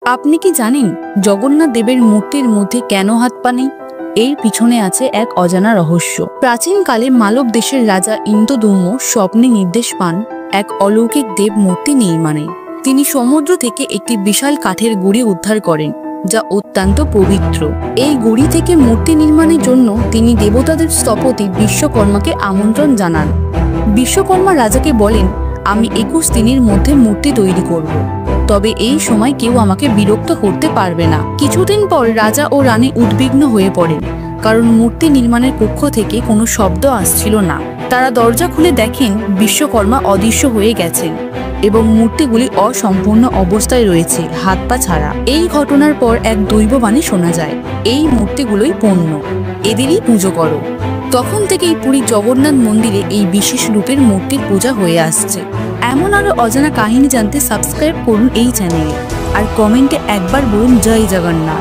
আপনি কি জানেন জগন্নাথ দেবের মূর্তির মধ্যে কেন হাত পা নেই? এর পিছনে আছে এক অজানা রহস্য। প্রাচীনকালে মালব দেশের রাজা ইন্দ্রদম্য স্বপ্নে নির্দেশ পান এক অলৌকিক দেব মূর্তি নির্মাণে। তিনি সমুদ্র থেকে একটি বিশাল কাঠের গুঁড়ি উদ্ধার করেন, যা অত্যন্ত পবিত্র। এই গুঁড়ি থেকে মূর্তি নির্মাণের জন্য তিনি দেবতাদের স্থপতি বিশ্বকর্মাকে আমন্ত্রণ জানান। বিশ্বকর্মা রাজাকে বলেন, আমি 21 দিনের মধ্যে মূর্তি তৈরি করব, তবে এই সময় কেউ আমাকে বিরক্ত করতে পারবে না। কিছুদিন পর রাজা ও রানী উদ্বিগ্ন হয়ে পড়েন, কারণ মূর্তি নির্মাণের কক্ষ থেকে কোনো শব্দ আসছিল না। তারা দরজা খুলে দেখেন বিশ্বকর্মা অদৃশ্য হয়ে গেছেন এবং মূর্তিগুলি অসম্পূর্ণ অবস্থায় রয়েছে, হাত পা ছাড়া। এই ঘটনার পর এক দৈববাণী শোনা যায়, এই মূর্তিগুলোই পণ্য, এদেরই পুজো করো। তখন থেকেই পুরী জগন্নাথ মন্দিরে এই বিশেষ রূপের মূর্তির পূজা হয়ে আসছে। এমন আরো অজানা কাহিনী জানতে সাবস্ক্রাইব করুন এই চ্যানেলে, আর কমেন্টে একবার বলুন জয় জগন্নাথ।